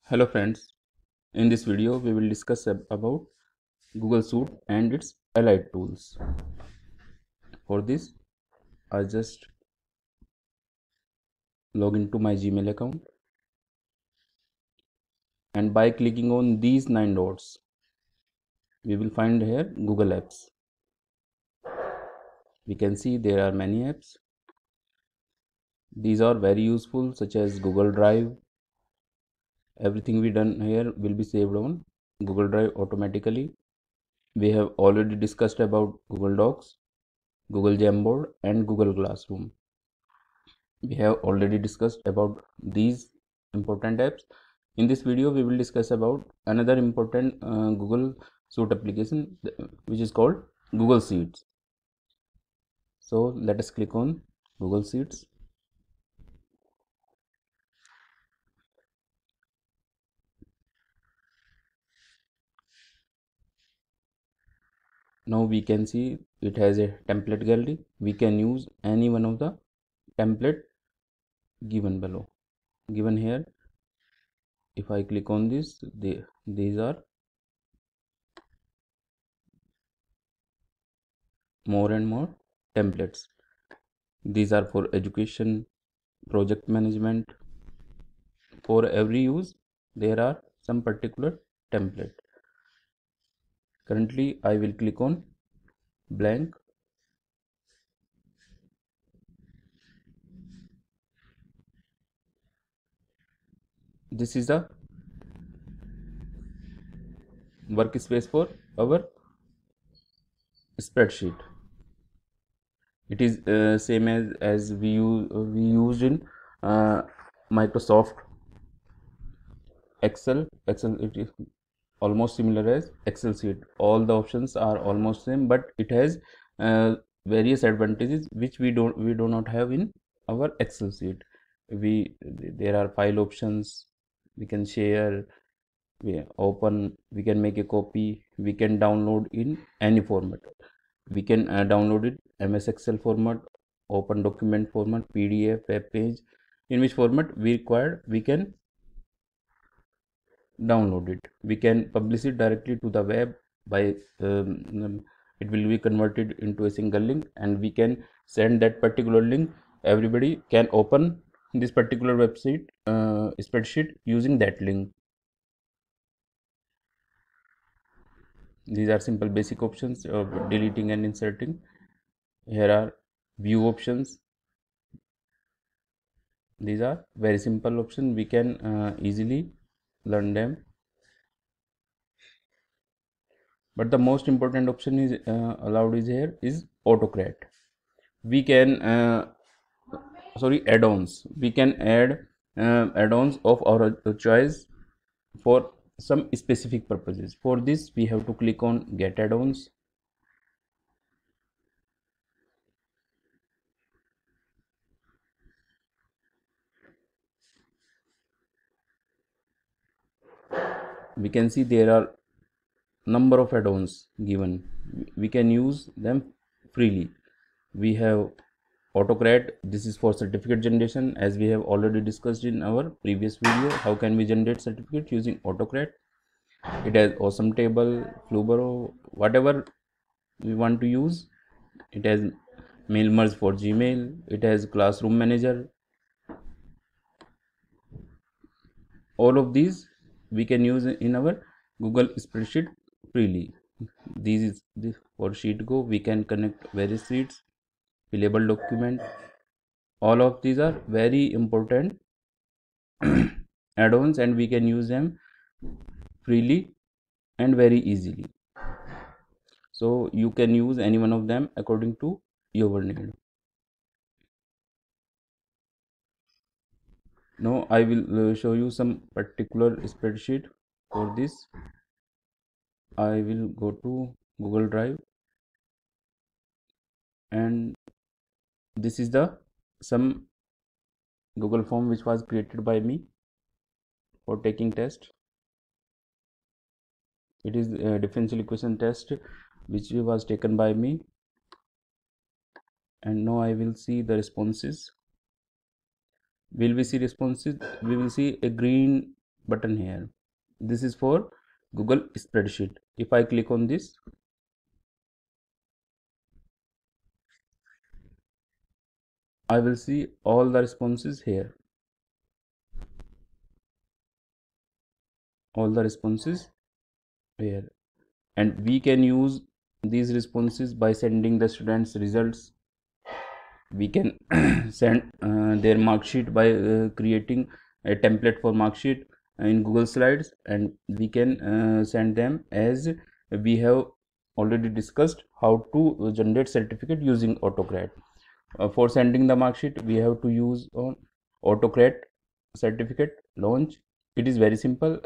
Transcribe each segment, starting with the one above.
Hello friends, in this video we will discuss about Google Suite and its allied tools. For this I just log into my Gmail account, and by clicking on these 9 dots we will find here Google Apps. We can see there are many apps. These are very useful, such as Google Drive. Everything we done here will be saved on Google Drive automatically. We have already discussed about Google Docs, Google Jamboard and Google Classroom. We have already discussed about these important apps. In this video we will discuss about another important Google Suite application, which is called Google Sheets. So let us click on Google Sheets. Now we can see it has a template gallery. We can use any one of the template given below, given here. If I click on this, these are more and more templates. These are for education, project management. For every use there are some particular template. Currently I will click on blank. This is the workspace for our spreadsheet. It is same as we used in Microsoft Excel. It is almost similar as Excel sheet. All the options are almost same, but it has various advantages which we do not have in our Excel sheet. There are file options. We can share, we open, we can make a copy, we can download in any format. We can download it MS Excel format, open document format, PDF, web page. In which format we require, we can download it. We can publish it directly to the web by it will be converted into a single link, and we can send that particular link. Everybody can open this particular website spreadsheet using that link. These are simple basic options of deleting and inserting. Here are view options. These are very simple options. We can easily learn them. But the most important option is allowed is here is autocrat. We can add-ons. We can add add-ons of our choice for some specific purposes. For this we have to click on get add-ons. We can see there are number of add-ons given. We can use them freely. We have autocrat. This is for certificate generation, as we have already discussed in our previous video. How can we generate certificate using autocrat? It has awesome table, Flubero, whatever we want to use. It has mail merge for Gmail. It has classroom manager. All of these we can use in our Google spreadsheet freely. This for SheetGo. We can connect various sheets, fillable document. All of these are very important add-ons, and we can use them freely and very easily. So you can use any one of them according to your need. Now I will show you some particular spreadsheet. For this I will go to Google Drive, and this is the some Google form which was created by me for taking test. It is a differential equation test which was taken by me, and now I will see the responses. We will see a green button here. This is for Google spreadsheet. If I click on this, I will see all the responses here. All the responses here. And we can use these responses by sending the students results. We can send their mark sheet by creating a template for mark sheet in Google Slides, and we can send them as we have already discussed how to generate certificate using AutoCAD. For sending the mark sheet, we have to use on AutoCAD certificate launch. It is very simple.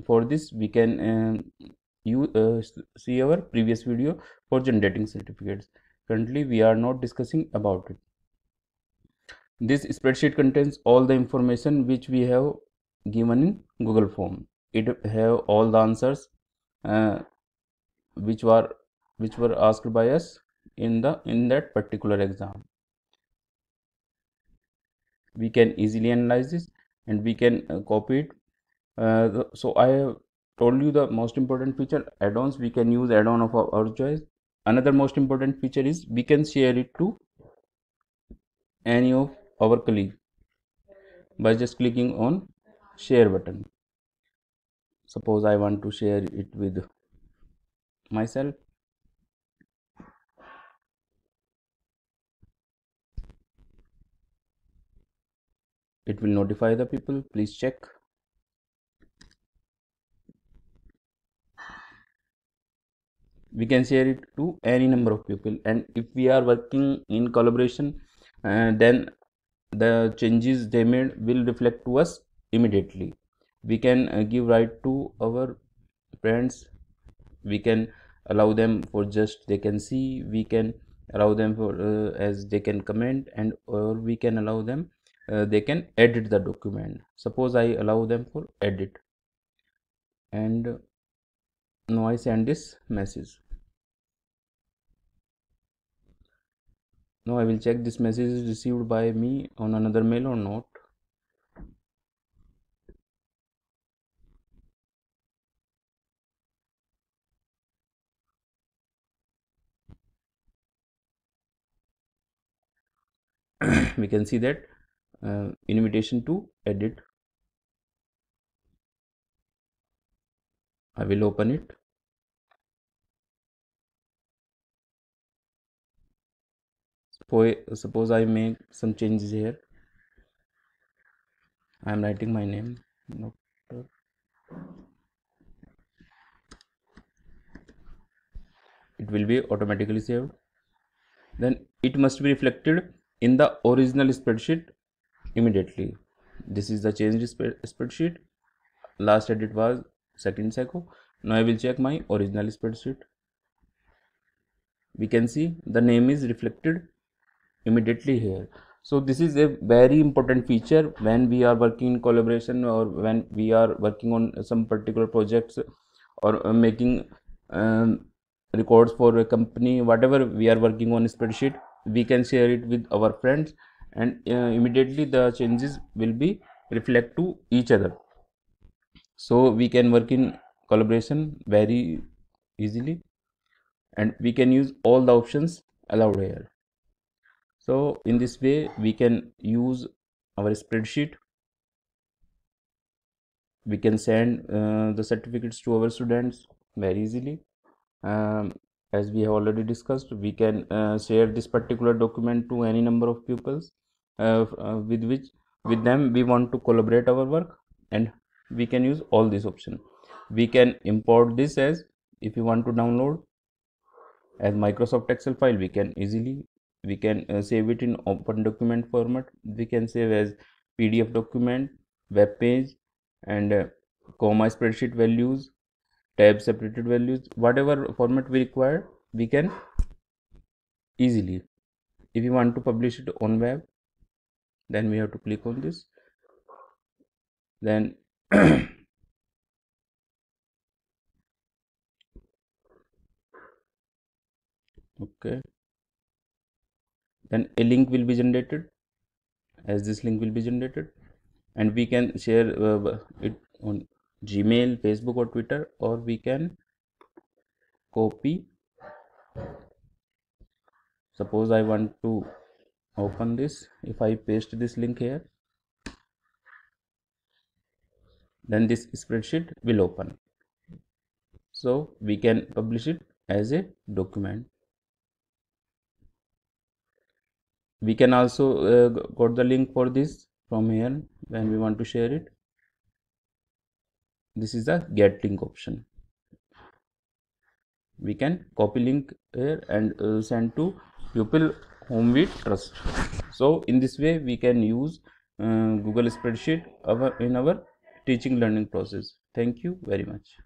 For this, we can you see our previous video for generating certificates. Currently, we are not discussing about it. This spreadsheet contains all the information which we have given in Google form. It have all the answers uh, which were asked by us in that particular exam. We can easily analyze this, and we can copy it. So I have told you the most important feature. Add-ons, we can use add-on of our choice. Another most important feature is we can share it to any of our colleagues by just clicking on share button. Suppose I want to share it with myself. It will notify the people. Please check. We can share it to any number of people, and if we are working in collaboration, then the changes they made will reflect to us immediately. We can give right to our friends. We can allow them for just they can see. We can allow them for as they can comment, and or we can allow them they can edit the document. Suppose I allow them for edit, and now I send this message. Now I will check this message is received by me on another mail or not. We can see that invitation to edit. I will open it. Suppose I make some changes here. I am writing my name. It will be automatically saved. Then it must be reflected in the original spreadsheet immediately. This is the changed spreadsheet. Last edit was seconds ago. Now I will check my original spreadsheet. We can see the name is reflected immediately here. So this is a very important feature when we are working in collaboration, or when we are working on some particular projects, or making records for a company. Whatever we are working on spreadsheet, we can share it with our friends, and immediately the changes will be reflect to each other. So we can work in collaboration very easily, and we can use all the options allowed here. So in this way we can use our spreadsheet. We can send the certificates to our students very easily. As we have already discussed, we can share this particular document to any number of pupils with them we want to collaborate our work, and we can use all these options. We can import this as, if you want to download as Microsoft Excel file, we can easily save it in open document format. We can save as PDF document, web page, and comma spreadsheet values, tab separated values, whatever format we require, we can easily. If you want to publish it on web, then we have to click on this. Then okay, then a link will be generated, as this link will be generated, and we can share it on Gmail, Facebook or Twitter, or we can copy. Suppose I want to open this. If I paste this link here, then this spreadsheet will open. So we can publish it as a document. We can also got the link for this from here when we want to share it. This is the get link option. We can copy link here and send to people whom we trust. So in this way we can use Google spreadsheet in our teaching learning process. Thank you very much.